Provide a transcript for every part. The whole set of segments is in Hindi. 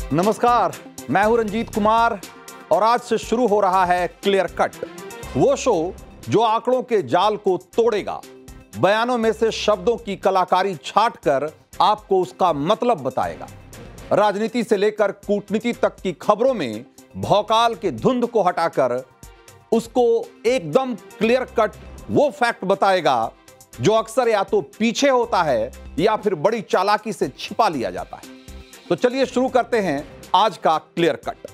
नमस्कार, मैं हूं रंजीत कुमार और आज से शुरू हो रहा है क्लियर कट, वो शो जो आंकड़ों के जाल को तोड़ेगा, बयानों में से शब्दों की कलाकारी छांटकर आपको उसका मतलब बताएगा। राजनीति से लेकर कूटनीति तक की खबरों में भौकाल के धुंध को हटाकर उसको एकदम क्लियर कट वो फैक्ट बताएगा जो अक्सर या तो पीछे होता है या फिर बड़ी चालाकी से छिपा लिया जाता है। तो चलिए शुरू करते हैं आज का क्लियर कट।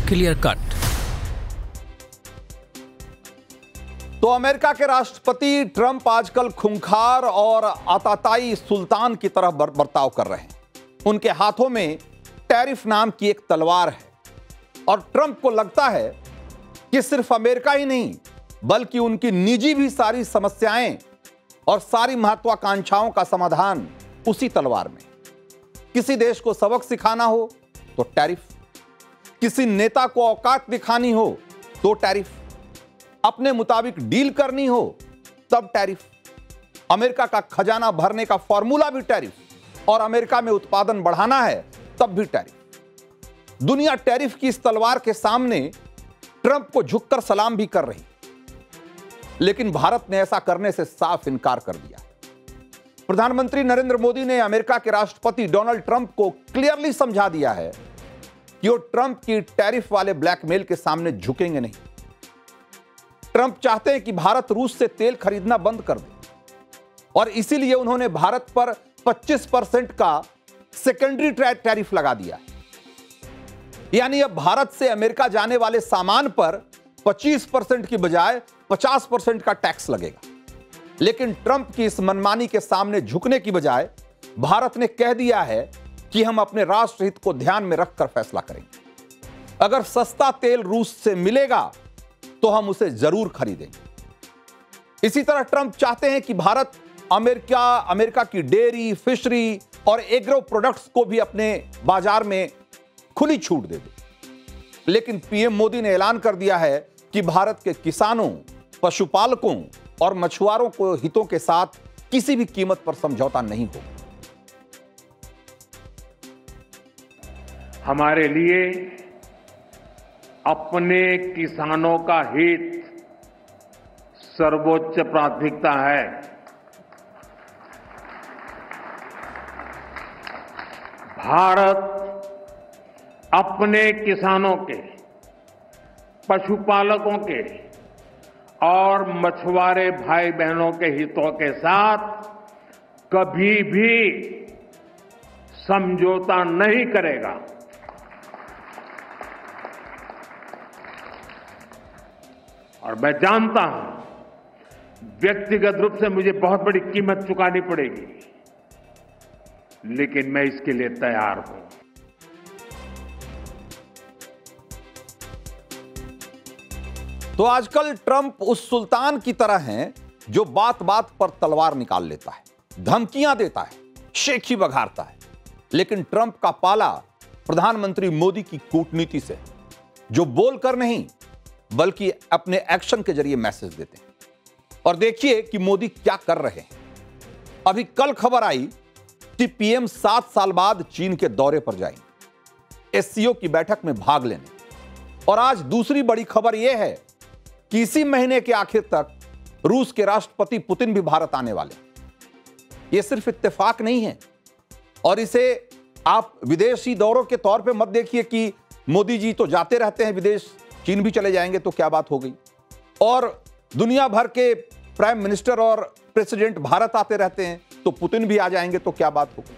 Clear cut. तो अमेरिका के राष्ट्रपति ट्रंप आजकल खूंखार और आताताई सुल्तान की तरह बर्ताव कर रहे हैं। उनके हाथों में टैरिफ नाम की एक तलवार है और ट्रंप को लगता है कि सिर्फ अमेरिका ही नहीं बल्कि उनकी निजी भी सारी समस्याएं और सारी महत्वाकांक्षाओं का समाधान उसी तलवार में। किसी देश को सबक सिखाना हो तो टैरिफ, किसी नेता को औकात दिखानी हो तो टैरिफ, अपने मुताबिक डील करनी हो तब टैरिफ, अमेरिका का खजाना भरने का फॉर्मूला भी टैरिफ और अमेरिका में उत्पादन बढ़ाना है तब भी टैरिफ। दुनिया टैरिफ की इस तलवार के सामने ट्रंप को झुककर सलाम भी कर रही, लेकिन भारत ने ऐसा करने से साफ इनकार कर दिया। प्रधानमंत्री नरेंद्र मोदी ने अमेरिका के राष्ट्रपति डोनाल्ड ट्रंप को क्लियरली समझा दिया है कि वो ट्रंप की टैरिफ वाले ब्लैकमेल के सामने झुकेंगे नहीं। ट्रंप चाहते हैं कि भारत रूस से तेल खरीदना बंद कर दे और इसीलिए उन्होंने भारत पर 25% का सेकेंडरी टैरिफ लगा दिया है। यानी अब भारत से अमेरिका जाने वाले सामान पर 25% की बजाय 50% का टैक्स लगेगा। लेकिन ट्रंप की इस मनमानी के सामने झुकने की बजाय भारत ने कह दिया है कि हम अपने राष्ट्र हित को ध्यान में रखकर फैसला करेंगे। अगर सस्ता तेल रूस से मिलेगा तो हम उसे जरूर खरीदेंगे। इसी तरह ट्रंप चाहते हैं कि भारत अमेरिका की डेयरी, फिशरी और एग्रो प्रोडक्ट्स को भी अपने बाजार में खुली छूट दे दे। लेकिन पीएम मोदी ने ऐलान कर दिया है कि भारत के किसानों, पशुपालकों और मछुआरों को हितों के साथ किसी भी कीमत पर समझौता नहीं होगा। हमारे लिए अपने किसानों का हित सर्वोच्च प्राथमिकता है। भारत अपने किसानों के, पशुपालकों के और मछुआरे भाई बहनों के हितों के साथ कभी भी समझौता नहीं करेगा। और मैं जानता हूं व्यक्तिगत रूप से मुझे बहुत बड़ी कीमत चुकानी पड़ेगी, लेकिन मैं इसके लिए तैयार हूं। तो आजकल ट्रंप उस सुल्तान की तरह हैं जो बात बात पर तलवार निकाल लेता है, धमकियां देता है, शेखी बघारता है। लेकिन ट्रंप का पाला प्रधानमंत्री मोदी की कूटनीति से, जो बोलकर नहीं बल्कि अपने एक्शन के जरिए मैसेज देते हैं। और देखिए कि मोदी क्या कर रहे हैं। अभी कल खबर आई कि पीएम 7 साल बाद चीन के दौरे पर जाएंगे, एससीओ की बैठक में भाग लेने। और आज दूसरी बड़ी खबर यह है कि इसी महीने के आखिर तक रूस के राष्ट्रपति पुतिन भी भारत आने वाले। यह सिर्फ इत्तेफाक नहीं है और इसे आप विदेशी दौरों के तौर पे मत देखिए कि मोदी जी तो जाते रहते हैं विदेश, चीन भी चले जाएंगे तो क्या बात हो गई, और दुनिया भर के प्राइम मिनिस्टर और प्रेसिडेंट भारत आते रहते हैं तो पुतिन भी आ जाएंगे तो क्या बात हो गई।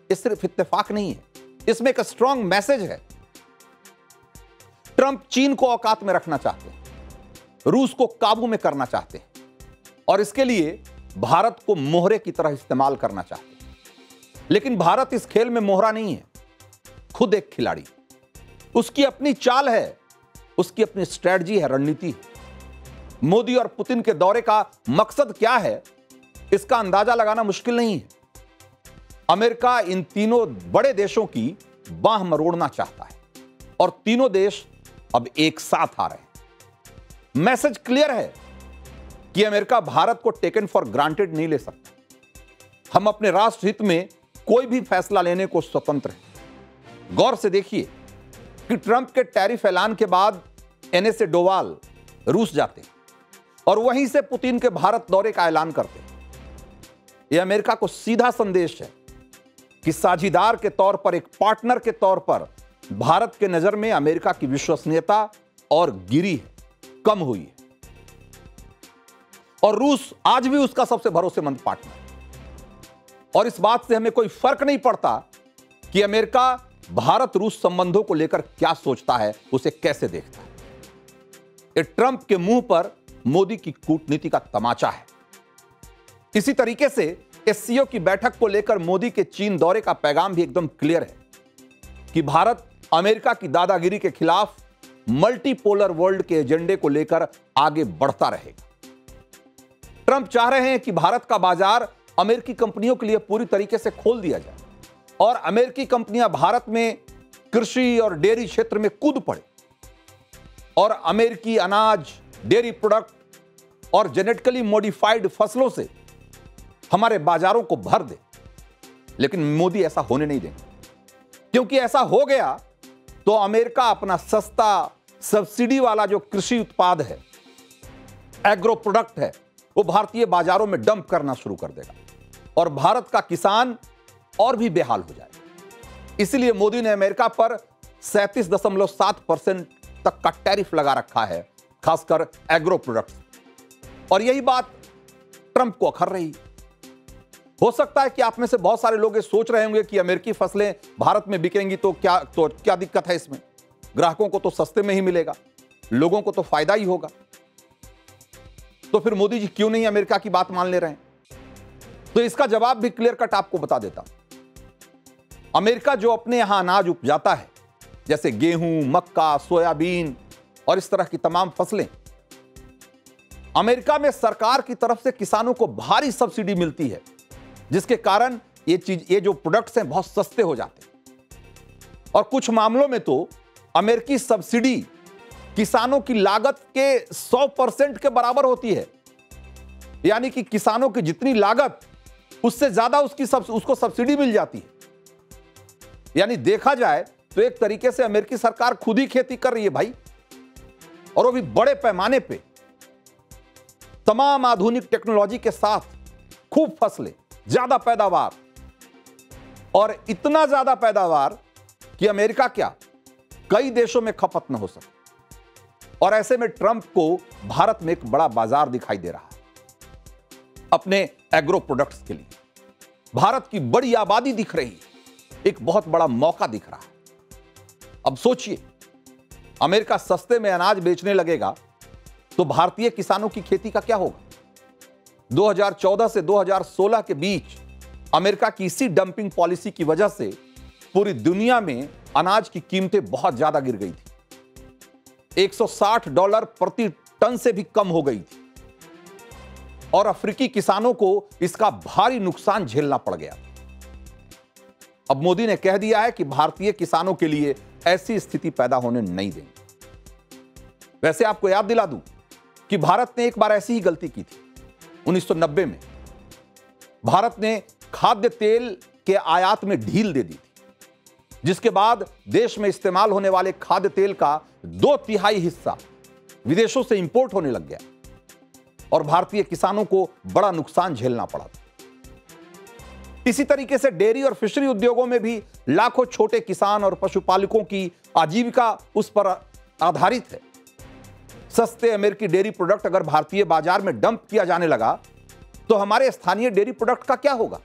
ये सिर्फ इत्तेफाक नहीं है, इसमें एक स्ट्रांग मैसेज है। ट्रंप चीन को औकात में रखना चाहते हैं, रूस को काबू में करना चाहते हैं और इसके लिए भारत को मोहरे की तरह इस्तेमाल करना चाहते हैं। लेकिन भारत इस खेल में मोहरा नहीं है, खुद एक खिलाड़ी। उसकी अपनी चाल है, उसकी अपनी स्ट्रेटजी है, रणनीति है। मोदी और पुतिन के दौरे का मकसद क्या है, इसका अंदाजा लगाना मुश्किल नहीं है। अमेरिका इन तीनों बड़े देशों की बांह मरोड़ना चाहता है और तीनों देश अब एक साथ आ रहे हैं। मैसेज क्लियर है कि अमेरिका भारत को टेकन फॉर ग्रांटेड नहीं ले सकता। हम अपने राष्ट्र हित में कोई भी फैसला लेने को स्वतंत्र हैं। गौर से देखिए कि ट्रंप के टैरिफ ऐलान के बाद एनएसए डोवाल रूस जाते और वहीं से पुतिन के भारत दौरे का ऐलान करते। यह अमेरिका को सीधा संदेश है कि साझीदार के तौर पर, एक पार्टनर के तौर पर भारत के नजर में अमेरिका की विश्वसनीयता और गिरी है, कम हुई है। और रूस आज भी उसका सबसे भरोसेमंद पार्टनर है। और इस बात से हमें कोई फर्क नहीं पड़ता कि अमेरिका भारत रूस संबंधों को लेकर क्या सोचता है, उसे कैसे देखता है। ये ट्रंप के मुंह पर मोदी की कूटनीति का तमाचा है। इसी तरीके से एससीओ की बैठक को लेकर मोदी के चीन दौरे का पैगाम भी एकदम क्लियर है कि भारत अमेरिका की दादागिरी के खिलाफ मल्टीपोलर वर्ल्ड के एजेंडे को लेकर आगे बढ़ता रहेगा। ट्रंप चाह रहे हैं कि भारत का बाजार अमेरिकी कंपनियों के लिए पूरी तरीके से खोल दिया जाए और अमेरिकी कंपनियां भारत में कृषि और डेयरी क्षेत्र में कूद पड़े और अमेरिकी अनाज, डेयरी प्रोडक्ट और जेनेटिकली मॉडिफाइड फसलों से हमारे बाजारों को भर दे। लेकिन मोदी ऐसा होने नहीं देंगे, क्योंकि ऐसा हो गया तो अमेरिका अपना सस्ता सब्सिडी वाला जो कृषि उत्पाद है, एग्रो प्रोडक्ट है, वो भारतीय बाजारों में डंप करना शुरू कर देगा और भारत का किसान और भी बेहाल हो जाएगा। इसलिए मोदी ने अमेरिका पर 37.7% तक का टैरिफ लगा रखा है, खासकर एग्रो प्रोडक्ट्स। और यही बात ट्रंप को अखर रही। हो सकता है कि आप में से बहुत सारे लोग ये सोच रहे होंगे कि अमेरिकी फसलें भारत में बिकेंगी तो क्या दिक्कत है इसमें, ग्राहकों को तो सस्ते में ही मिलेगा, लोगों को तो फायदा ही होगा। तो फिर मोदी जी क्यों नहीं अमेरिका की बात मान ले रहे हैं? तो इसका जवाब भी क्लियर कट आपको बता देता हूं। अमेरिका जो अपने यहां अनाज उपजाता है, जैसे गेहूं, मक्का, सोयाबीन और इस तरह की तमाम फसलें, अमेरिका में सरकार की तरफ से किसानों को भारी सब्सिडी मिलती है, जिसके कारण ये जो प्रोडक्ट्स हैं बहुत सस्ते हो जाते हैं। और कुछ मामलों में तो अमेरिकी सब्सिडी किसानों की लागत के 100% के बराबर होती है। यानी कि किसानों की जितनी लागत, उससे ज्यादा उसको सब्सिडी मिल जाती है। यानी देखा जाए तो एक तरीके से अमेरिकी सरकार खुद ही खेती कर रही है भाई, और वो भी बड़े पैमाने पे, तमाम आधुनिक टेक्नोलॉजी के साथ, खूब फसलें, ज्यादा पैदावार, और इतना ज्यादा पैदावार कि अमेरिका क्या कई देशों में खपत न हो सके। और ऐसे में ट्रंप को भारत में एक बड़ा बाजार दिखाई दे रहा है अपने एग्रो प्रोडक्ट्स के लिए। भारत की बड़ी आबादी दिख रही है, एक बहुत बड़ा मौका दिख रहा है। अब सोचिए, अमेरिका सस्ते में अनाज बेचने लगेगा तो भारतीय किसानों की खेती का क्या होगा? 2014 से 2016 के बीच अमेरिका की इसी डंपिंग पॉलिसी की वजह से पूरी दुनिया में अनाज की कीमतें बहुत ज्यादा गिर गई थी। $160 प्रति टन से भी कम हो गई थी और अफ्रीकी किसानों को इसका भारी नुकसान झेलना पड़ गया। अब मोदी ने कह दिया है कि भारतीय किसानों के लिए ऐसी स्थिति पैदा होने नहीं देंगे। वैसे आपको याद दिला दूं कि भारत ने एक बार ऐसी ही गलती की थी 1990 में। भारत ने खाद्य तेल के आयात में ढील दे दी थी, जिसके बाद देश में इस्तेमाल होने वाले खाद्य तेल का 2/3 हिस्सा विदेशों से इंपोर्ट होने लग गया और भारतीय किसानों को बड़ा नुकसान झेलना पड़ा। इसी तरीके से डेयरी और फिशरी उद्योगों में भी लाखों छोटे किसान और पशुपालकों की आजीविका उस पर आधारित है। सस्ते अमेरिकी डेयरी प्रोडक्ट अगर भारतीय बाजार में डंप किया जाने लगा तो हमारे स्थानीय डेयरी प्रोडक्ट का क्या होगा?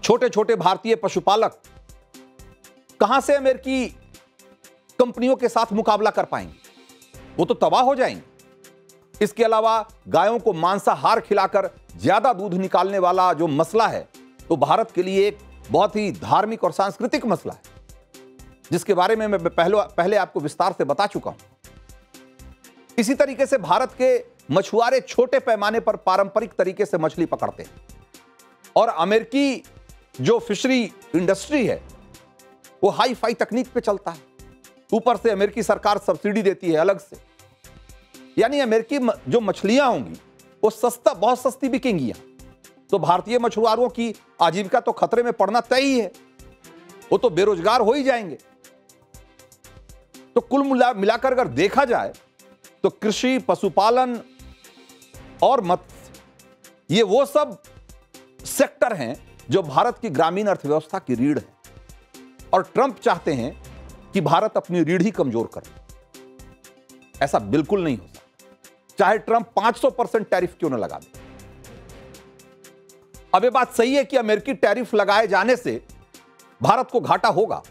छोटे छोटे भारतीय पशुपालक कहां से अमेरिकी कंपनियों के साथ मुकाबला कर पाएंगे? वो तो तबाह हो जाएंगे। इसके अलावा गायों को मांसाहार खिलाकर ज्यादा दूध निकालने वाला जो मसला है, तो भारत के लिए एक बहुत ही धार्मिक और सांस्कृतिक मसला है, जिसके बारे में मैं पहले आपको विस्तार से बता चुका हूं। इसी तरीके से भारत के मछुआरे छोटे पैमाने पर पारंपरिक तरीके से मछली पकड़ते हैं और अमेरिकी जो फिशरी इंडस्ट्री है वो हाई फाई तकनीक पे चलता है। ऊपर से अमेरिकी सरकार सब्सिडी देती है अलग से। यानी अमेरिकी जो मछलियां होंगी वो बहुत सस्ती बिकेंगी यहां। तो भारतीय मछुआरों की आजीविका तो खतरे में पड़ना तय ही है, वो तो बेरोजगार हो ही जाएंगे। तो कुल मिलाकर अगर देखा जाए तो कृषि, पशुपालन और मत्स्य, ये वो सब सेक्टर हैं जो भारत की ग्रामीण अर्थव्यवस्था की रीढ़ है। और ट्रंप चाहते हैं कि भारत अपनी रीढ़ ही कमजोर करे। ऐसा बिल्कुल नहीं हो सकता, चाहे ट्रंप 500% टैरिफ क्यों न लगा दे। अब यह बात सही है कि अमेरिकी टैरिफ लगाए जाने से भारत को घाटा होगा,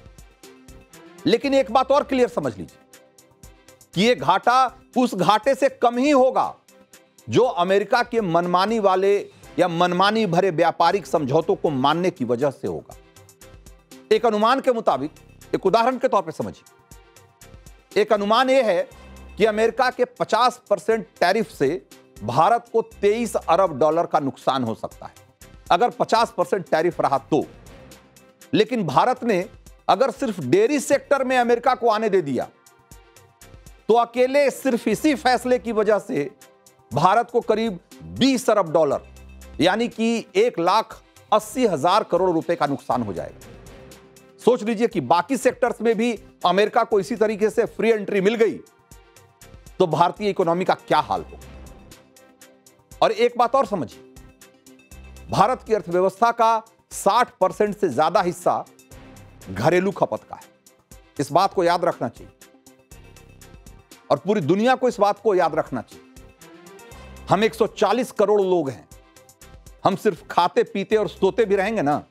लेकिन एक बात और क्लियर समझ लीजिए कि यह घाटा उस घाटे से कम ही होगा जो अमेरिका के मनमानी वाले या मनमानी भरे व्यापारिक समझौतों को मानने की वजह से होगा। एक अनुमान के मुताबिक, एक उदाहरण के तौर पर समझिए, एक अनुमान यह है कि अमेरिका के 50% टैरिफ से भारत को 23 अरब डॉलर का नुकसान हो सकता है, अगर 50% टैरिफ रहा तो। लेकिन भारत ने अगर सिर्फ डेयरी सेक्टर में अमेरिका को आने दे दिया तो अकेले सिर्फ इसी फैसले की वजह से भारत को करीब 20 अरब डॉलर यानी कि 1,80,000 करोड़ रुपए का नुकसान हो जाएगा। सोच लीजिए कि बाकी सेक्टर्स में भी अमेरिका को इसी तरीके से फ्री एंट्री मिल गई तो भारतीय इकोनॉमी का क्या हाल होगा। और एक बात और समझिए, भारत की अर्थव्यवस्था का 60% से ज्यादा हिस्सा घरेलू खपत का है। इस बात को याद रखना चाहिए और पूरी दुनिया को इस बात को याद रखना चाहिए। हम 140 करोड़ लोग हैं, हम सिर्फ खाते पीते और सोते भी रहेंगे ना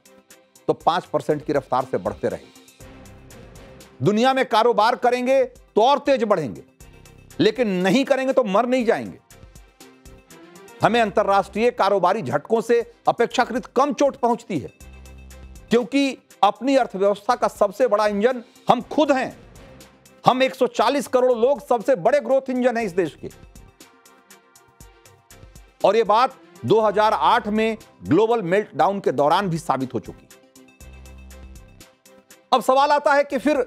तो 5% की रफ्तार से बढ़ते रहेंगे। दुनिया में कारोबार करेंगे तो और तेज बढ़ेंगे, लेकिन नहीं करेंगे तो मर नहीं जाएंगे। हमें अंतर्राष्ट्रीय कारोबारी झटकों से अपेक्षाकृत कम चोट पहुंचती है, क्योंकि अपनी अर्थव्यवस्था का सबसे बड़ा इंजन हम खुद हैं। हम 140 करोड़ लोग सबसे बड़े ग्रोथ इंजन हैं इस देश के। और यह बात 2008 में ग्लोबल मेल्टडाउन के दौरान भी साबित हो चुकी। अब सवाल आता है कि फिर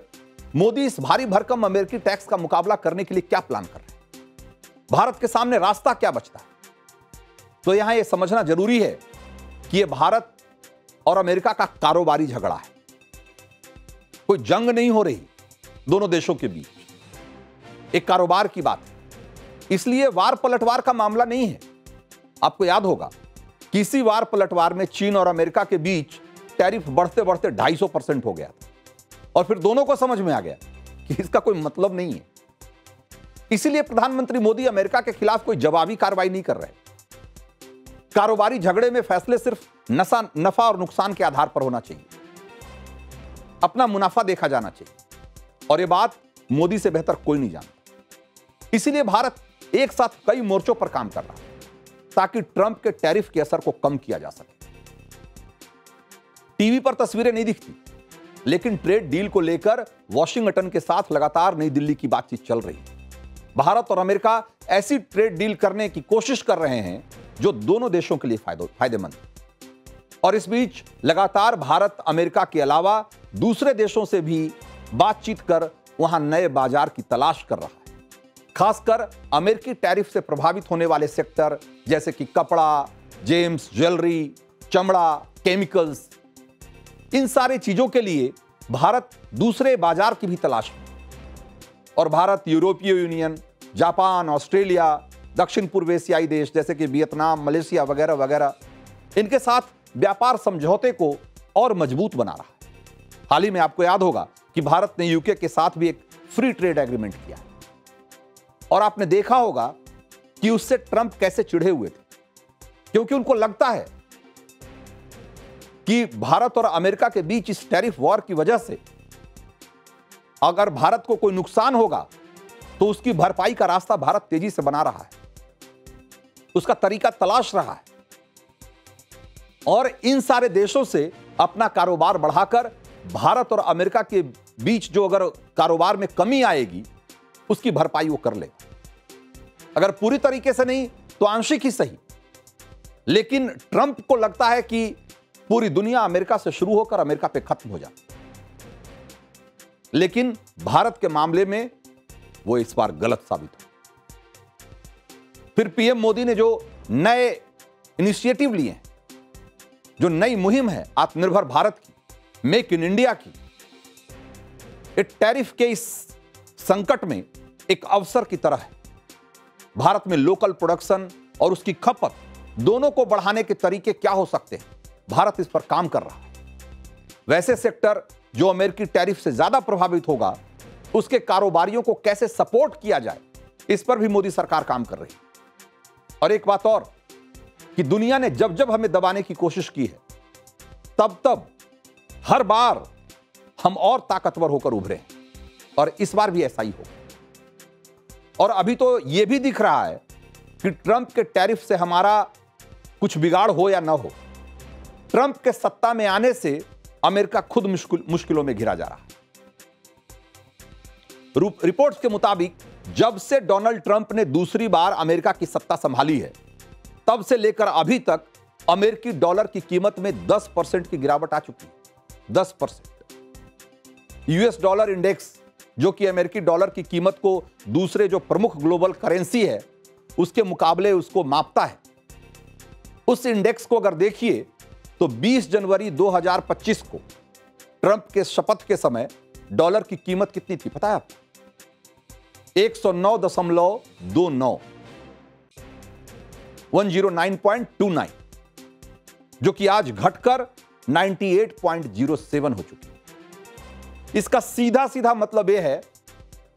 मोदी इस भारी भरकम अमेरिकी टैक्स का मुकाबला करने के लिए क्या प्लान कर रहे हैं? भारत के सामने रास्ता क्या बचता है? तो यहां यह समझना जरूरी है कि यह भारत और अमेरिका का कारोबारी झगड़ा है, कोई जंग नहीं हो रही दोनों देशों के बीच, एक कारोबार की बात है। इसलिए वार पलटवार का मामला नहीं है। आपको याद होगा कि इसी वार पलटवार में चीन और अमेरिका के बीच टैरिफ बढ़ते बढ़ते 250% हो गया था और फिर दोनों को समझ में आ गया कि इसका कोई मतलब नहीं है। इसीलिए प्रधानमंत्री मोदी अमेरिका के खिलाफ कोई जवाबी कार्रवाई नहीं कर रहे। कारोबारी झगड़े में फैसले सिर्फ नफा और नुकसान के आधार पर होना चाहिए, अपना मुनाफा देखा जाना चाहिए। और यह बात मोदी से बेहतर कोई नहीं जानता। इसीलिए भारत एक साथ कई मोर्चों पर काम कर रहा है ताकि ट्रंप के टैरिफ के असर को कम किया जा सके। टीवी पर तस्वीरें नहीं दिखती, लेकिन ट्रेड डील को लेकर वॉशिंगटन के साथ लगातार नई दिल्ली की बातचीत चल रही है। भारत और अमेरिका ऐसी ट्रेड डील करने की कोशिश कर रहे हैं जो दोनों देशों के लिए फायदेमंद है। और इस बीच लगातार भारत अमेरिका के अलावा दूसरे देशों से भी बातचीत कर वहां नए बाजार की तलाश कर रहा है। खासकर अमेरिकी टैरिफ से प्रभावित होने वाले सेक्टर जैसे कि कपड़ा, जेम्स, ज्वेलरी, चमड़ा, केमिकल्स, इन सारी चीजों के लिए भारत दूसरे बाजार की भी तलाश में। और भारत यूरोपीय यूनियन, जापान, ऑस्ट्रेलिया, दक्षिण पूर्व एशियाई देश जैसे कि वियतनाम, मलेशिया वगैरह वगैरह, इनके साथ व्यापार समझौते को और मजबूत बना रहा है। हाल ही में आपको याद होगा कि भारत ने यूके के साथ भी एक फ्री ट्रेड एग्रीमेंट किया और आपने देखा होगा कि उससे ट्रंप कैसे चिढ़े हुए थे, क्योंकि उनको लगता है कि भारत और अमेरिका के बीच इस टैरिफ वॉर की वजह से अगर भारत को कोई नुकसान होगा तो उसकी भरपाई का रास्ता भारत तेजी से बना रहा है, उसका तरीका तलाश रहा है और इन सारे देशों से अपना कारोबार बढ़ाकर भारत और अमेरिका के बीच जो अगर कारोबार में कमी आएगी उसकी भरपाई वो कर लेगा। अगर पूरी तरीके से नहीं तो आंशिक ही सही। लेकिन ट्रंप को लगता है कि पूरी दुनिया अमेरिका से शुरू होकर अमेरिका पे खत्म हो जाए, लेकिन भारत के मामले में वो इस बार गलत साबित हो। फिर पीएम मोदी ने जो नए इनिशिएटिव लिए हैं जो नई मुहिम है आत्मनिर्भर भारत की, मेक इन इंडिया की, ये टैरिफ के इस संकट में एक अवसर की तरह है। भारत में लोकल प्रोडक्शन और उसकी खपत दोनों को बढ़ाने के तरीके क्या हो सकते हैं, भारत इस पर काम कर रहा है। वैसे सेक्टर जो अमेरिकी टैरिफ से ज्यादा प्रभावित होगा, उसके कारोबारियों को कैसे सपोर्ट किया जाए, इस पर भी मोदी सरकार काम कर रही है। और एक बात और कि दुनिया ने जब जब हमें दबाने की कोशिश की है, तब तब हर बार हम और ताकतवर होकर उभरे हैं, और इस बार भी ऐसा ही होगा। और अभी तो यह भी दिख रहा है कि ट्रंप के टैरिफ से हमारा कुछ बिगाड़ हो या ना हो, ट्रंप के सत्ता में आने से अमेरिका खुद मुश्किलों में घिरा जा रहा है। रिपोर्ट्स के मुताबिक जब से डोनाल्ड ट्रंप ने दूसरी बार अमेरिका की सत्ता संभाली है, तब से लेकर अभी तक अमेरिकी डॉलर की कीमत में 10% की गिरावट आ चुकी है। 10%। यूएस डॉलर इंडेक्स, जो कि अमेरिकी डॉलर की कीमत को दूसरे जो प्रमुख ग्लोबल करेंसी है उसके मुकाबले उसको मापता है, उस इंडेक्स को अगर देखिए तो 20 जनवरी 2025 को ट्रंप के शपथ के समय डॉलर की कीमत कितनी थी पता है आपको? 109.29, 109.29, जो कि आज घटकर 98.07 हो चुकी है। इसका सीधा सीधा मतलब यह है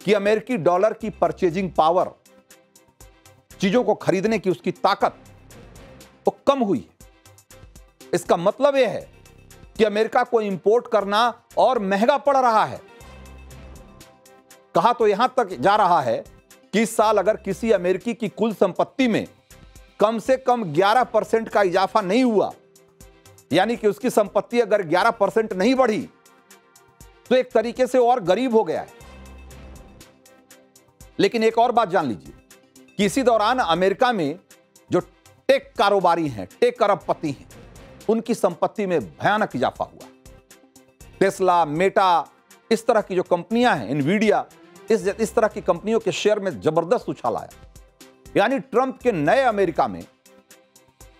कि अमेरिकी डॉलर की परचेजिंग पावर, चीजों को खरीदने की उसकी ताकत, वो कम हुई है। इसका मतलब यह है कि अमेरिका को इंपोर्ट करना और महंगा पड़ रहा है। कहा तो यहां तक जा रहा है कि इस साल अगर किसी अमेरिकी की कुल संपत्ति में कम से कम 11% का इजाफा नहीं हुआ, यानी कि उसकी संपत्ति अगर 11% नहीं बढ़ी, तो एक तरीके से और गरीब हो गया है। लेकिन एक और बात जान लीजिए कि इसी दौरान अमेरिका में जो टेक कारोबारी हैं, टेक अरबपति हैं, उनकी संपत्ति में भयानक इजाफा हुआ। टेस्ला, मेटा, इस तरह की जो कंपनियां हैं, इनवीडिया, इस तरह की कंपनियों के शेयर में जबरदस्त उछाल आया। यानी ट्रंप के नए अमेरिका में,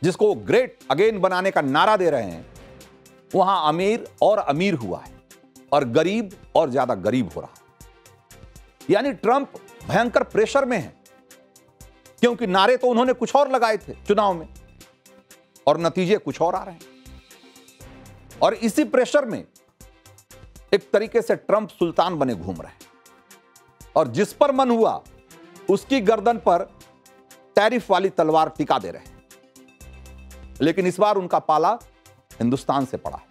जिसको ग्रेट अगेन बनाने का नारा दे रहे हैं, वहां अमीर और अमीर हुआ है और गरीब और ज्यादा गरीब हो रहा है। यानी ट्रंप भयंकर प्रेशर में है, क्योंकि नारे तो उन्होंने कुछ और लगाए थे चुनाव में और नतीजे कुछ और आ रहे हैं। और इसी प्रेशर में एक तरीके से ट्रंप सुल्तान बने घूम रहे हैं और जिस पर मन हुआ उसकी गर्दन पर टैरिफ वाली तलवार टिका दे रहे हैं। लेकिन इस बार उनका पाला हिंदुस्तान से पड़ा है,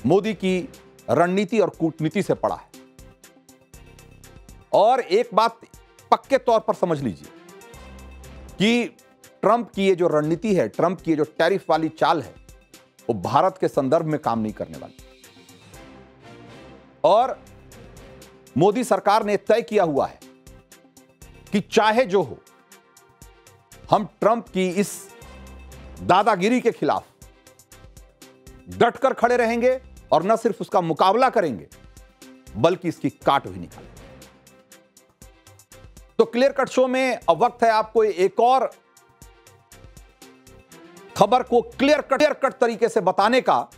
मोदी की रणनीति और कूटनीति से पड़ा है। और एक बात पक्के तौर पर समझ लीजिए कि ट्रंप की ये जो रणनीति है, ट्रंप की ये जो टैरिफ वाली चाल है, वो भारत के संदर्भ में काम नहीं करने वाली। और मोदी सरकार ने तय किया हुआ है कि चाहे जो हो, हम ट्रंप की इस दादागिरी के खिलाफ डटकर खड़े रहेंगे और न सिर्फ उसका मुकाबला करेंगे बल्कि इसकी काट भी निकालेंगे। तो क्लियर कट शो में अब वक्त है आपको एक और खबर को क्लियर कट तरीके से बताने का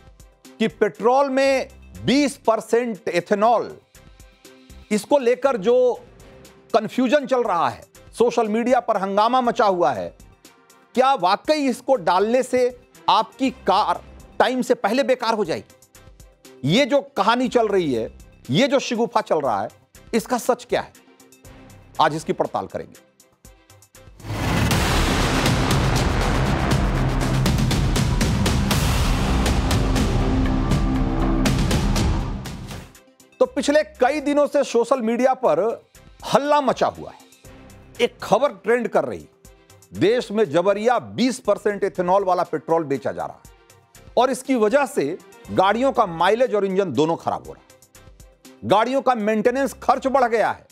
कि पेट्रोल में 20% एथेनॉल, इसको लेकर जो कंफ्यूजन चल रहा है, सोशल मीडिया पर हंगामा मचा हुआ है, क्या वाकई इसको डालने से आपकी कार टाइम से पहले बेकार हो जाएगी? ये जो कहानी चल रही है, ये जो शिगुफा चल रहा है, इसका सच क्या है? आज इसकी पड़ताल करेंगे। तो पिछले कई दिनों से सोशल मीडिया पर हल्ला मचा हुआ है, एक खबर ट्रेंड कर रही, देश में जबरिया 20% एथेनॉल वाला पेट्रोल बेचा जा रहा है और इसकी वजह से गाड़ियों का माइलेज और इंजन दोनों खराब हो रहा है। गाड़ियों का मेंटेनेंस खर्च बढ़ गया है,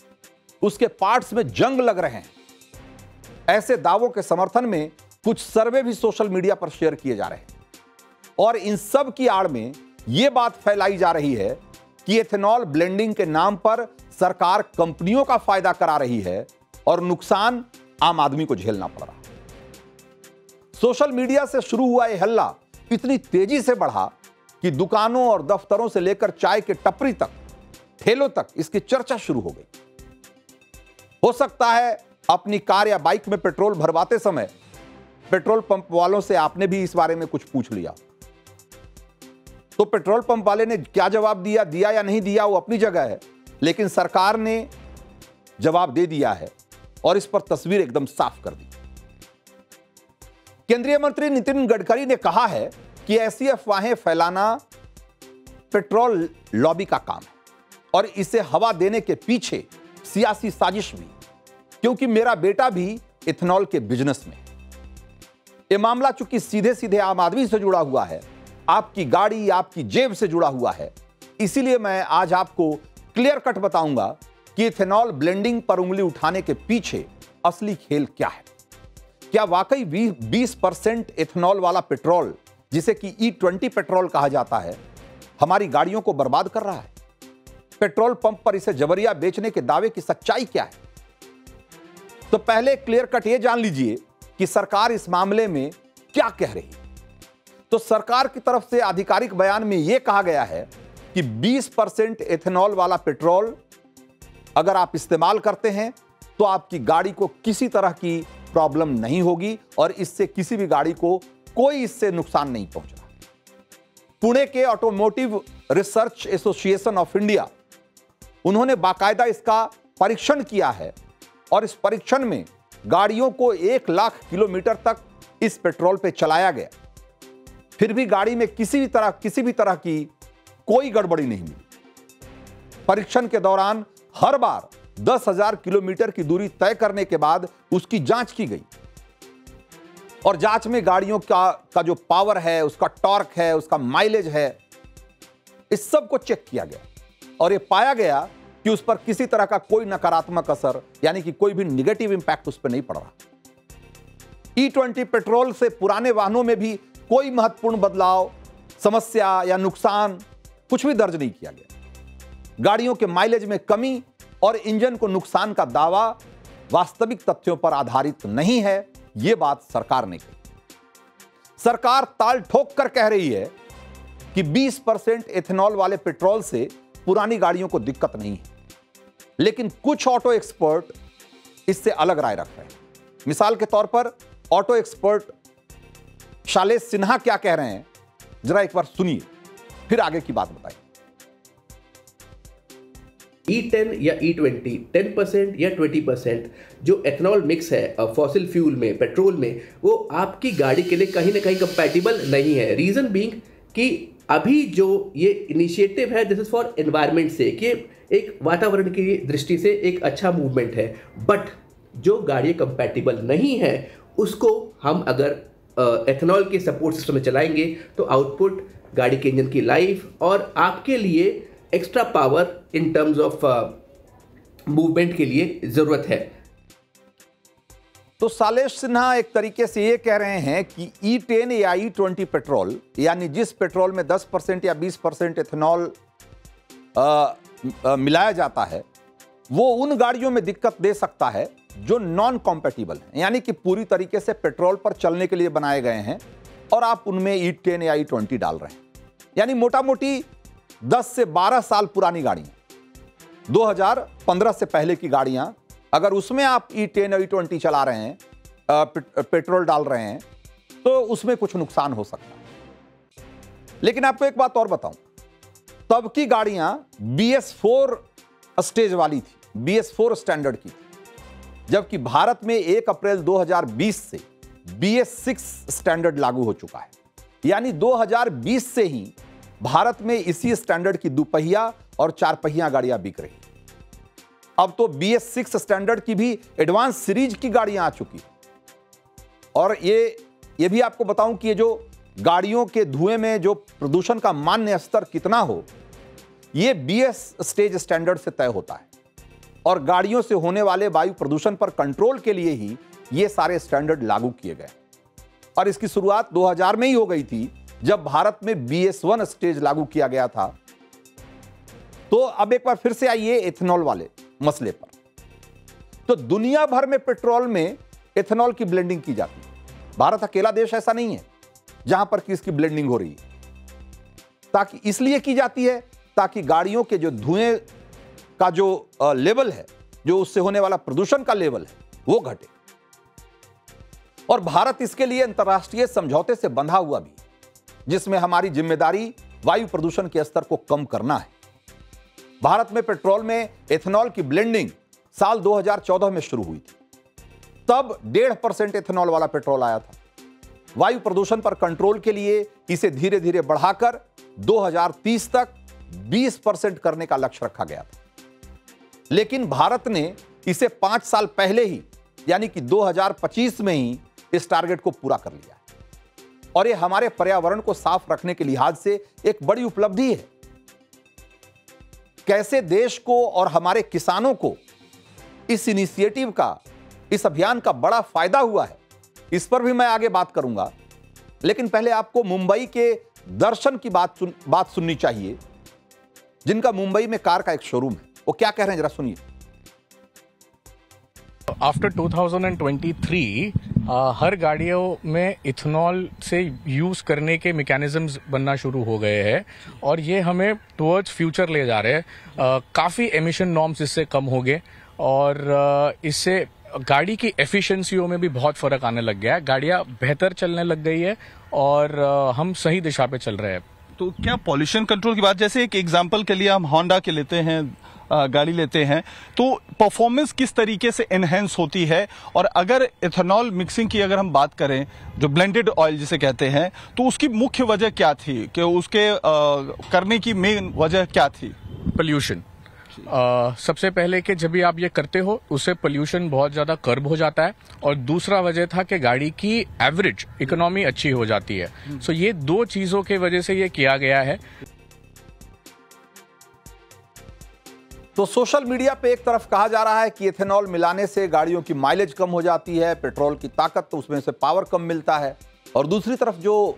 उसके पार्ट्स में जंग लग रहे हैं। ऐसे दावों के समर्थन में कुछ सर्वे भी सोशल मीडिया पर शेयर किए जा रहे हैं और इन सब की आड़ में यह बात फैलाई जा रही है कि एथेनॉल ब्लेंडिंग के नाम पर सरकार कंपनियों का फायदा करा रही है और नुकसान आम आदमी को झेलना पड़ रहा है। सोशल मीडिया से शुरू हुआ यह हल्ला इतनी तेजी से बढ़ा कि दुकानों और दफ्तरों से लेकर चाय के टपरी तक, ठेलों तक इसकी चर्चा शुरू हो गई। हो सकता है अपनी कार या बाइक में पेट्रोल भरवाते समय पेट्रोल पंप वालों से आपने भी इस बारे में कुछ पूछ लिया। तो पेट्रोल पंप वाले ने क्या जवाब दिया या नहीं दिया वो अपनी जगह है, लेकिन सरकार ने जवाब दे दिया है और इस पर तस्वीर एकदम साफ कर दी। केंद्रीय मंत्री नितिन गडकरी ने कहा है कि ऐसी अफवाहें फैलाना पेट्रोल लॉबी का काम है और इसे हवा देने के पीछे सियासी साजिश भी, क्योंकि मेरा बेटा भी इथेनॉल के बिजनेस में है। यह मामला चूंकि सीधे सीधे आम आदमी से जुड़ा हुआ है, आपकी गाड़ी, आपकी जेब से जुड़ा हुआ है, इसीलिए मैं आज आपको क्लियर कट बताऊंगा कि इथेनॉल ब्लेंडिंग पर उंगली उठाने के पीछे असली खेल क्या है। क्या वाकई 20% इथेनॉल वाला पेट्रोल, जिसे कि E20 पेट्रोल कहा जाता है, हमारी गाड़ियों को बर्बाद कर रहा है? पेट्रोल पंप पर इसे जबरिया बेचने के दावे की सच्चाई क्या है? तो पहले क्लियर कट यह जान लीजिए कि सरकार इस मामले में क्या कह रही है। तो सरकार की तरफ से आधिकारिक बयान में यह कहा गया है कि 20% इथेनॉल वाला पेट्रोल अगर आप इस्तेमाल करते हैं तो आपकी गाड़ी को किसी तरह की प्रॉब्लम नहीं होगी और इससे किसी भी गाड़ी को कोई इससे नुकसान नहीं पहुंच रहा। पुणे के automotive research association of India, उन्होंने बाकायदा इसका परीक्षण किया है और इस परीक्षण में गाड़ियों को 1 लाख किलोमीटर तक इस पेट्रोल पे चलाया गया, फिर भी गाड़ी में किसी भी तरह की कोई गड़बड़ी नहीं मिली। परीक्षण के दौरान हर बार 10,000 किलोमीटर की दूरी तय करने के बाद उसकी जांच की गई और जांच में गाड़ियों का जो पावर है, उसका टॉर्क है, उसका माइलेज है, इस सब को चेक किया गया और यह पाया गया कि उस पर किसी तरह का कोई नकारात्मक असर, यानी कि कोई भी निगेटिव इंपैक्ट उस पर नहीं पड़ रहा। E20 पेट्रोल से पुराने वाहनों में भी कोई महत्वपूर्ण बदलाव, समस्या या नुकसान कुछ भी दर्ज नहीं किया गया। गाड़ियों के माइलेज में कमी और इंजन को नुकसान का दावा वास्तविक तथ्यों पर आधारित नहीं है, यह बात सरकार ने कही। सरकार ताल ठोक कर कह रही है कि 20% इथेनॉल वाले पेट्रोल से पुरानी गाड़ियों को दिक्कत नहीं है, लेकिन कुछ ऑटो एक्सपर्ट इससे अलग राय रख रहे हैं। मिसाल के तौर पर ऑटो एक्सपर्ट शैलेश सिन्हा क्या कह रहे हैं, जरा एक बार सुनिए, फिर आगे की बात बताइए। E10 या E20 10% या 20% जो एथेनॉल मिक्स है फॉसिल फ्यूल में, पेट्रोल में, वो आपकी गाड़ी के लिए कहीं ना कहीं कंपैटिबल नहीं है। रीज़न बीइंग कि अभी जो ये इनिशिएटिव है, दिस इज फॉर एनवायरनमेंट से, कि एक वातावरण की दृष्टि से एक अच्छा मूवमेंट है, बट जो गाड़ी कंपैटिबल नहीं है उसको हम अगर एथेनॉल के सपोर्ट सिस्टम में चलाएंगे तो आउटपुट, गाड़ी के इंजन की लाइफ और आपके लिए extra power in terms of movement के लिए जरूरत है। तो शैलेश सिन्हा एक तरीके से ये कह रहे हैं कि E10 या E20 पेट्रोल, यानी जिस पेट्रोल में 10% या 20% इथेनॉल मिलाया जाता है, वो उन गाड़ियों में दिक्कत दे सकता है जो नॉन कॉम्पैटिबल हैं, यानी कि पूरी तरीके से पेट्रोल पर चलने के लिए बनाए गए हैं और आप उनमें E10 या E20 डाल रहे हैं। यानी मोटा मोटी 10 से 12 साल पुरानी गाड़ियां, 2015 से पहले की गाड़ियां, अगर उसमें आप E10 और E20 चला रहे हैं, पेट्रोल डाल रहे हैं, तो उसमें कुछ नुकसान हो सकता है। लेकिन आपको एक बात और बताऊं, तब की गाड़ियां BS4 स्टेज वाली थी, BS4 स्टैंडर्ड की, जबकि भारत में 1 अप्रैल 2020 से BS6 स्टैंडर्ड लागू हो चुका है। यानी 2020 से ही भारत में इसी स्टैंडर्ड की दुपहिया और 4 पहिया गाड़ियां बिक रही। अब तो BS6 स्टैंडर्ड की भी एडवांस सीरीज की गाड़ियां आ चुकी और ये भी आपको बताऊं कि ये जो गाड़ियों के धुएं में जो प्रदूषण का मान्य स्तर कितना हो, ये BS स्टेज स्टैंडर्ड से तय होता है और गाड़ियों से होने वाले वायु प्रदूषण पर कंट्रोल के लिए ही ये सारे स्टैंडर्ड लागू किए गए और इसकी शुरुआत 2000 में ही हो गई थी, जब भारत में BS1 स्टेज लागू किया गया था। तो अब एक बार फिर से आइए इथेनॉल वाले मसले पर। तो दुनिया भर में पेट्रोल में इथेनॉल की ब्लेंडिंग की जाती है, भारत अकेला देश ऐसा नहीं है। जहां पर कि इसकी ब्लेंडिंग हो रही है। ताकि इसलिए की जाती है ताकि गाड़ियों के जो धुएं का जो लेवल है, जो उससे होने वाला प्रदूषण का लेवल है, वो घटे। और भारत इसके लिए अंतर्राष्ट्रीय समझौते से बंधा हुआ भी, जिसमें हमारी जिम्मेदारी वायु प्रदूषण के स्तर को कम करना है। भारत में पेट्रोल में एथेनॉल की ब्लेंडिंग साल 2014 में शुरू हुई थी। तब 1.5% एथेनॉल वाला पेट्रोल आया था। वायु प्रदूषण पर कंट्रोल के लिए इसे धीरे धीरे बढ़ाकर 2030 तक 20% करने का लक्ष्य रखा गया था। लेकिन भारत ने इसे 5 साल पहले ही, यानी कि 2025 में ही इस टारगेट को पूरा कर लिया। और यह हमारे पर्यावरण को साफ रखने के लिहाज से एक बड़ी उपलब्धि है। कैसे देश को और हमारे किसानों को इस इनिशिएटिव का, इस अभियान का बड़ा फायदा हुआ है, इस पर भी मैं आगे बात करूंगा। लेकिन पहले आपको मुंबई के दर्शन की बात सुननी चाहिए, जिनका मुंबई में कार का एक शोरूम है। वो क्या कह रहे हैं, जरा सुनिए। आफ्टर 2023 हर गाड़ियों में इथेनॉल से यूज करने के मैकेनिज्म्स बनना शुरू हो गए हैं और ये हमें टुवर्ड्स फ्यूचर ले जा रहे हैं। काफ़ी एमिशन नॉर्म्स इससे कम हो गए और इससे गाड़ी की एफिशिएंसियों में भी बहुत फर्क आने लग गया है। गाड़ियां बेहतर चलने लग गई है और हम सही दिशा पे चल रहे हैं। तो क्या पॉल्यूशन कंट्रोल की बात, जैसे एक एग्जांपल के लिए हम होंडा के लेते हैं, गाड़ी लेते हैं, तो परफॉर्मेंस किस तरीके से एनहेंस होती है? और अगर इथेनॉल मिक्सिंग की अगर हम बात करें, जो ब्लेंडेड ऑयल जिसे कहते हैं, तो उसकी मुख्य वजह क्या थी, कि उसके करने की मेन वजह क्या थी? पोल्यूशन। सबसे पहले कि जब भी आप ये करते हो उससे पोल्यूशन बहुत ज्यादा कर्ब हो जाता है और दूसरा वजह था कि गाड़ी की एवरेज इकोनॉमी अच्छी हो जाती है। सो ये दो चीजों की वजह से ये किया गया है। तो सोशल मीडिया पे एक तरफ कहा जा रहा है कि एथेनॉल मिलाने से गाड़ियों की माइलेज कम हो जाती है, पेट्रोल की ताकत तो उसमें से पावर कम मिलता है, और दूसरी तरफ जो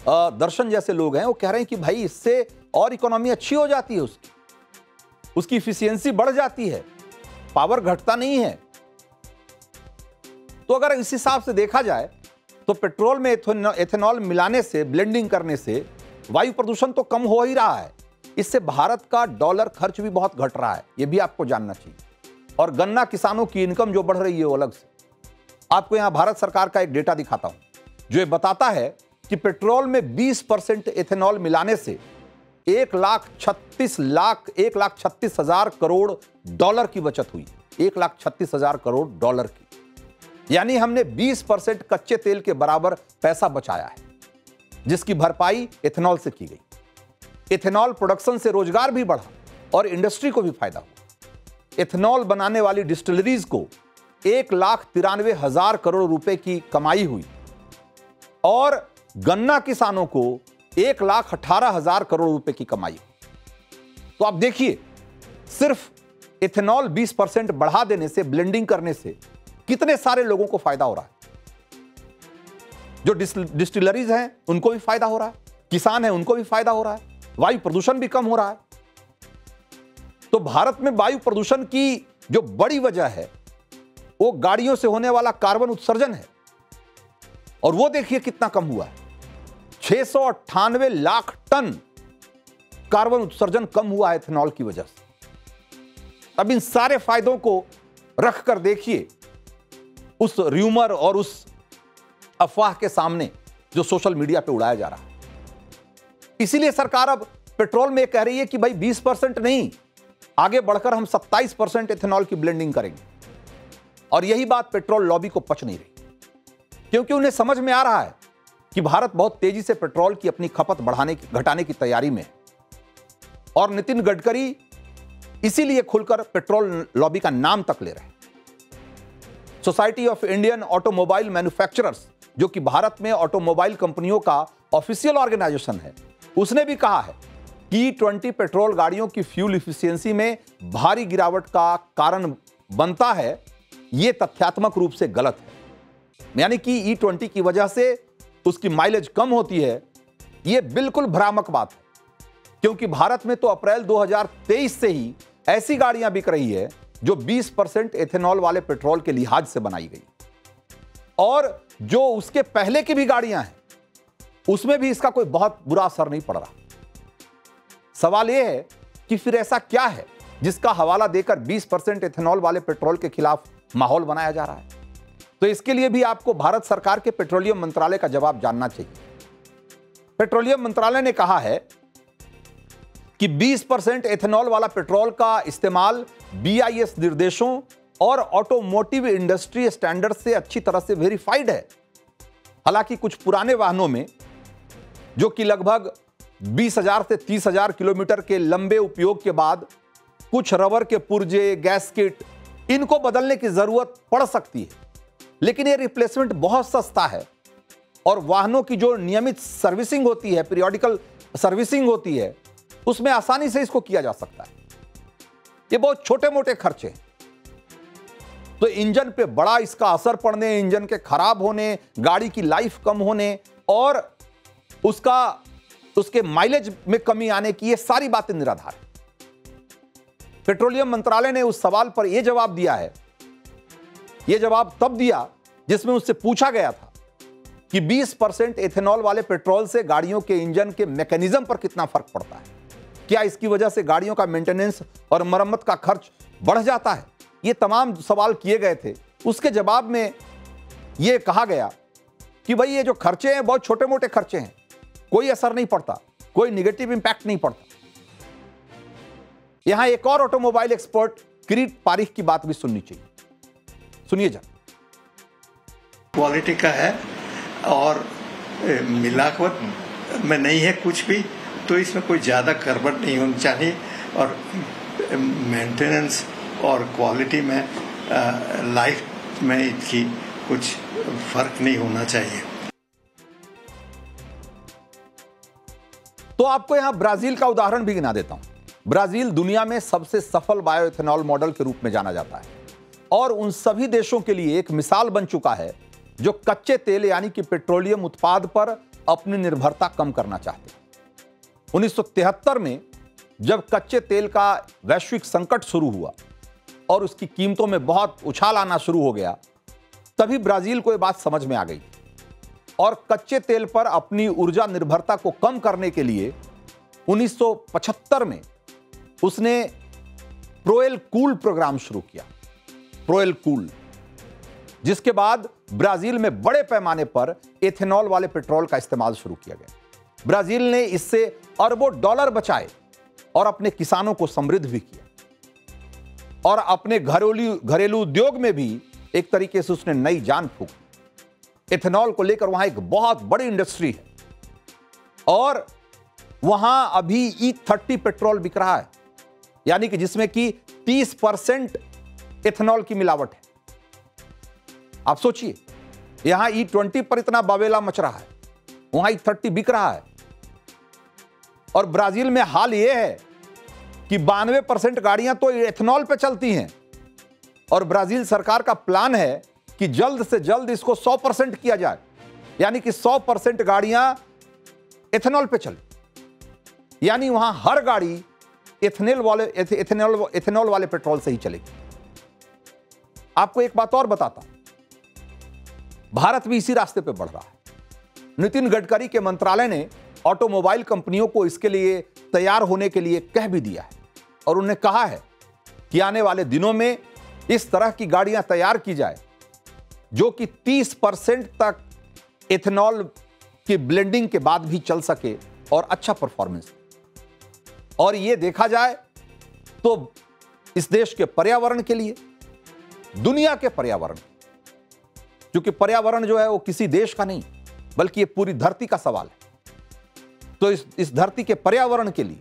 दर्शन जैसे लोग हैं वो कह रहे हैं कि भाई इससे और इकोनॉमी अच्छी हो जाती है, उसकी इफिशियंसी बढ़ जाती है, पावर घटता नहीं है। तो अगर इस हिसाब से देखा जाए तो पेट्रोल में एथेनॉल मिलाने से, ब्लेंडिंग करने से वायु प्रदूषण तो कम हो ही रहा है। इससे भारत का डॉलर खर्च भी बहुत घट रहा है, यह भी आपको जानना चाहिए। और गन्ना किसानों की इनकम जो बढ़ रही है वो अलग से। आपको यहां भारत सरकार का एक डेटा दिखाता हूं जो ये बताता है कि पेट्रोल में 20% एथेनॉल मिलाने से 1,36,000 करोड़ डॉलर की बचत हुई। 1,36,000 करोड़ डॉलर की, यानी हमने 20% कच्चे तेल के बराबर पैसा बचाया है, जिसकी भरपाई एथेनॉल से की गई। एथेनॉल प्रोडक्शन से रोजगार भी बढ़ा और इंडस्ट्री को भी फायदा हुआ। एथेनॉल बनाने वाली डिस्टिलरीज को 1,93,000 करोड़ रुपए की कमाई हुई और गन्ना किसानों को 1,18,000 करोड़ रुपए की कमाई। तो आप देखिए, सिर्फ एथेनॉल 20% बढ़ा देने से, ब्लेंडिंग करने से कितने सारे लोगों को फायदा हो रहा है। जो डिस्टिलरीज हैं उनको भी फायदा हो रहा है, किसान हैं उनको भी फायदा हो रहा है, वायु प्रदूषण भी कम हो रहा है। तो भारत में वायु प्रदूषण की जो बड़ी वजह है वो गाड़ियों से होने वाला कार्बन उत्सर्जन है, और वो देखिए कितना कम हुआ है। 698 लाख टन कार्बन उत्सर्जन कम हुआ है एथेनॉल की वजह से। अब इन सारे फायदों को रखकर देखिए उस र्यूमर और उस अफवाह के सामने जो सोशल मीडिया पे उड़ाया जा रहा है। इसीलिए सरकार अब पेट्रोल में कह रही है कि भाई 20% नहीं, आगे बढ़कर हम 27% एथेनॉल की ब्लेंडिंग करेंगे। और यही बात पेट्रोल लॉबी को पच नहीं रही, क्योंकि उन्हें समझ में आ रहा है कि भारत बहुत तेजी से पेट्रोल की अपनी खपत घटाने की तैयारी में है। और नितिन गडकरी इसीलिए खुलकर पेट्रोल लॉबी का नाम तक ले रहे हैं। Society of Indian automobile manufacturers, जो कि भारत में ऑटोमोबाइल कंपनियों का ऑफिशियल ऑर्गेनाइजेशन है, उसने भी कहा है कि E20 पेट्रोल गाड़ियों की फ्यूल इफिशियंसी में भारी गिरावट का कारण बनता है। यह तथ्यात्मक रूप से गलत है, यानी कि E20 की वजह से उसकी माइलेज कम होती है, यह बिल्कुल भ्रामक बात है। क्योंकि भारत में तो अप्रैल 2023 से ही ऐसी गाड़ियां बिक रही है जो 20% एथेनॉल वाले पेट्रोल के लिहाज से बनाई गई, और जो उसके पहले की भी गाड़ियां हैं उसमें भी इसका कोई बहुत बुरा असर नहीं पड़ रहा। सवाल यह है कि फिर ऐसा क्या है जिसका हवाला देकर 20% इथेनॉल वाले पेट्रोल के खिलाफ माहौल बनाया जा रहा है? तो इसके लिए भी आपको भारत सरकार के पेट्रोलियम मंत्रालय का जवाब जानना चाहिए। पेट्रोलियम मंत्रालय ने कहा है कि 20% इथेनॉल वाला पेट्रोल का इस्तेमाल BIS निर्देशों और ऑटोमोटिव इंडस्ट्री स्टैंडर्ड से अच्छी तरह से वेरीफाइड है। हालांकि कुछ पुराने वाहनों में, जो कि लगभग 20,000 से 30,000 किलोमीटर के लंबे उपयोग के बाद कुछ रबर के पुर्जे, गैस्केट, इनको बदलने की जरूरत पड़ सकती है, लेकिन यह रिप्लेसमेंट बहुत सस्ता है और वाहनों की जो नियमित सर्विसिंग होती है, पीरियोडिकल सर्विसिंग होती है, उसमें आसानी से इसको किया जा सकता है। ये बहुत छोटे मोटे खर्चे हैं। तो इंजन पे बड़ा इसका असर पड़ने, इंजन के खराब होने, गाड़ी की लाइफ कम होने और उसके माइलेज में कमी आने की, ये सारी बातें निराधार है। पेट्रोलियम मंत्रालय ने उस सवाल पर यह जवाब दिया है, यह जवाब तब दिया जिसमें उससे पूछा गया था कि 20% इथेनॉल वाले पेट्रोल से गाड़ियों के इंजन के मैकेनिज्म पर कितना फर्क पड़ता है, क्या इसकी वजह से गाड़ियों का मेंटेनेंस और मरम्मत का खर्च बढ़ जाता है। ये तमाम सवाल किए गए थे। उसके जवाब में यह कहा गया कि भाई ये जो खर्चे हैं बहुत छोटे मोटे खर्चे हैं, कोई असर नहीं पड़ता, कोई निगेटिव इंपैक्ट नहीं पड़ता। यहां एक और ऑटोमोबाइल एक्सपर्ट किरीट पारिख की बात भी सुननी चाहिए, सुनिए जरा। क्वालिटी का है और मिलावट में नहीं है कुछ भी, तो इसमें कोई ज़्यादा गड़बड़ नहीं होनी चाहिए और मेंटेनेंस और क्वालिटी में लाइफ में इसकी कुछ फर्क नहीं होना चाहिए। तो आपको यहां ब्राजील का उदाहरण भी गिना देता हूं। ब्राजील दुनिया में सबसे सफल बायोइथेनॉल मॉडल के रूप में जाना जाता है और उन सभी देशों के लिए एक मिसाल बन चुका है जो कच्चे तेल यानी कि पेट्रोलियम उत्पाद पर अपनी निर्भरता कम करना चाहते हैं। 1973 में जब कच्चे तेल का वैश्विक संकट शुरू हुआ और उसकी कीमतों में बहुत उछाल आना शुरू हो गया, तभी ब्राजील को यह बात समझ में आ गई और कच्चे तेल पर अपनी ऊर्जा निर्भरता को कम करने के लिए 1975 में उसने प्रोएल कूल प्रोग्राम शुरू किया। प्रोएल कूल, जिसके बाद ब्राजील में बड़े पैमाने पर एथेनॉल वाले पेट्रोल का इस्तेमाल शुरू किया गया। ब्राजील ने इससे अरबों डॉलर बचाए और अपने किसानों को समृद्ध भी किया और अपने घरेलू उद्योग में भी एक तरीके से उसने नई जान फूंकी। एथेनॉल को लेकर वहां एक बहुत बड़ी इंडस्ट्री है और वहां अभी E30 पेट्रोल बिक रहा है, यानी कि जिसमें कि 30% एथेनॉल की मिलावट है। आप सोचिए, यहां E20 पर इतना बावेला मच रहा है, वहां E30 बिक रहा है। और ब्राजील में हाल यह है कि 92% गाड़ियां तो एथेनॉल पे चलती हैं और ब्राजील सरकार का प्लान है कि जल्द से जल्द इसको 100% किया जाए, यानी कि 100% गाड़ियां एथेनॉल पे चले, यानी वहां हर गाड़ी एथेनॉल वाले पेट्रोल से ही चलेगी। आपको एक बात और बताता हूं, भारत भी इसी रास्ते पे बढ़ रहा है। नितिन गडकरी के मंत्रालय ने ऑटोमोबाइल कंपनियों को इसके लिए तैयार होने के लिए कह भी दिया है और उन्हें कहा है कि आने वाले दिनों में इस तरह की गाड़ियां तैयार की जाए जो कि 30% तक एथेनॉल की ब्लेंडिंग के बाद भी चल सके और अच्छा परफॉर्मेंस। और यह देखा जाए तो इस देश के पर्यावरण के लिए, दुनिया के पर्यावरण, क्योंकि पर्यावरण जो है वो किसी देश का नहीं बल्कि ये पूरी धरती का सवाल है। तो इस धरती के पर्यावरण के लिए,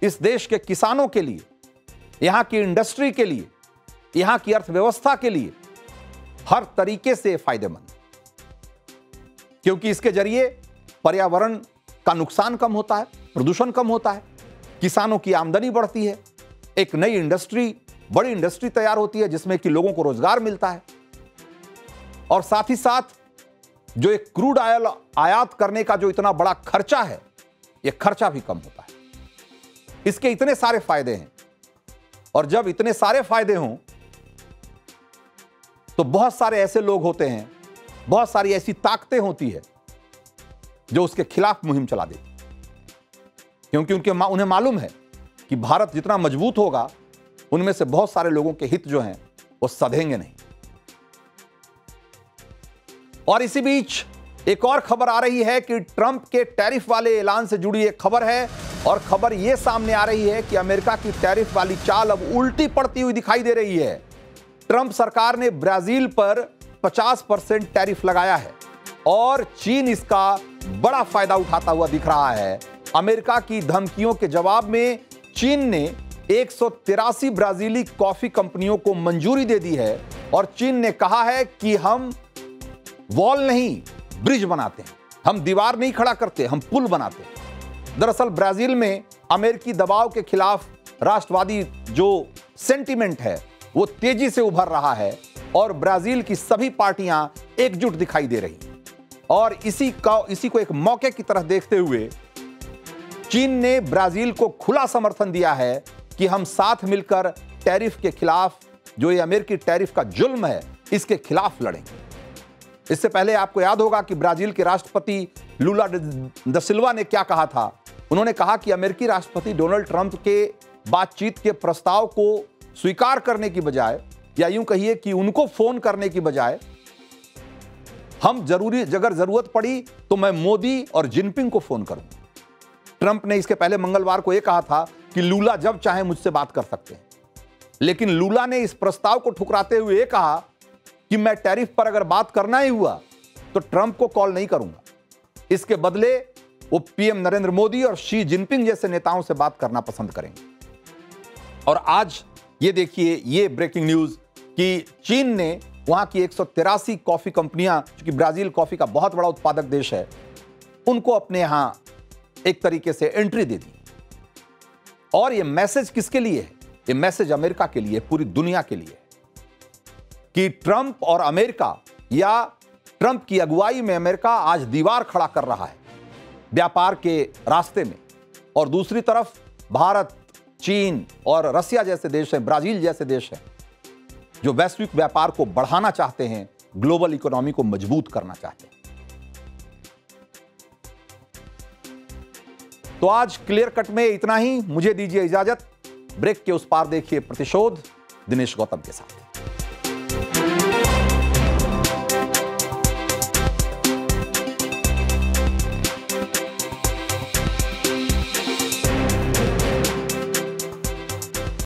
इस देश के किसानों के लिए, यहां की इंडस्ट्री के लिए, यहां की अर्थव्यवस्था के लिए हर तरीके से फायदेमंद, क्योंकि इसके जरिए पर्यावरण का नुकसान कम होता है, प्रदूषण कम होता है, किसानों की आमदनी बढ़ती है, एक नई इंडस्ट्री, बड़ी इंडस्ट्री तैयार होती है जिसमें कि लोगों को रोजगार मिलता है और साथ ही साथ जो एक क्रूड ऑयल आयात करने का जो इतना बड़ा खर्चा है, यह खर्चा भी कम होता है। इसके इतने सारे फायदे हैं और जब इतने सारे फायदे हों तो बहुत सारे ऐसे लोग होते हैं, बहुत सारी ऐसी ताकतें होती है जो उसके खिलाफ मुहिम चला देती, क्योंकि उन्हें मालूम है कि भारत जितना मजबूत होगा उनमें से बहुत सारे लोगों के हित जो हैं वो सधेंगे नहीं। और इसी बीच एक और खबर आ रही है कि ट्रंप के टैरिफ वाले ऐलान से जुड़ी एक खबर है, और खबर यह सामने आ रही है कि अमेरिका की टैरिफ वाली चाल अब उल्टी पड़ती हुई दिखाई दे रही है। ट्रंप सरकार ने ब्राजील पर 50% टैरिफ लगाया है और चीन इसका बड़ा फायदा उठाता हुआ दिख रहा है। अमेरिका की धमकियों के जवाब में चीन ने 183 ब्राजीली कॉफी कंपनियों को मंजूरी दे दी है, और चीन ने कहा है कि हम वॉल नहीं ब्रिज बनाते हैं, हम दीवार नहीं खड़ा करते, हम पुल बनाते हैं। दरअसल ब्राजील में अमेरिकी दबाव के खिलाफ राष्ट्रवादी जो सेंटीमेंट है वो तेजी से उभर रहा है, और ब्राजील की सभी पार्टियां एकजुट दिखाई दे रही हैं। और इसी को एक मौके की तरह देखते हुए चीन ने ब्राजील को खुला समर्थन दिया है कि हम साथ मिलकर टैरिफ के खिलाफ, जो ये अमेरिकी टैरिफ का जुल्म है, इसके खिलाफ लड़ेंगे। इससे पहले आपको याद होगा कि ब्राजील के राष्ट्रपति लूला दा सिल्वा ने क्या कहा था। उन्होंने कहा कि अमेरिकी राष्ट्रपति डोनाल्ड ट्रंप के बातचीत के प्रस्ताव को स्वीकार करने की बजाय, या यूं कहिए कि उनको फोन करने की बजाय, हम अगर जरूरत पड़ी तो मैं मोदी और जिनपिंग को फोन करूं। ट्रंप ने इसके पहले मंगलवार को यह कहा था कि लूला जब चाहे मुझसे बात कर सकते हैं, लेकिन लूला ने इस प्रस्ताव को ठुकराते हुए कहा कि मैं टैरिफ पर अगर बात करना ही हुआ तो ट्रंप को कॉल नहीं करूंगा। इसके बदले वो पीएम नरेंद्र मोदी और शी जिनपिंग जैसे नेताओं से बात करना पसंद करेंगे। और आज ये देखिए, ये ब्रेकिंग न्यूज कि चीन ने वहां की 183 कॉफी कंपनियां, क्योंकि ब्राजील कॉफी का बहुत बड़ा उत्पादक देश है, उनको अपने यहां एक तरीके से एंट्री दे दी। और ये मैसेज किसके लिए है? ये मैसेज अमेरिका के लिए, पूरी दुनिया के लिए, कि ट्रंप और अमेरिका, या ट्रंप की अगुवाई में अमेरिका आज दीवार खड़ा कर रहा है व्यापार के रास्ते में, और दूसरी तरफ भारत, चीन और रसिया जैसे देश हैं, ब्राजील जैसे देश हैं, जो वैश्विक व्यापार को बढ़ाना चाहते हैं, ग्लोबल इकोनॉमी को मजबूत करना चाहते हैं। तो आज क्लियर कट में इतना ही। मुझे दीजिए इजाजत। ब्रेक के उस पार देखिए प्रतिशोध दिनेश गौतम के साथ।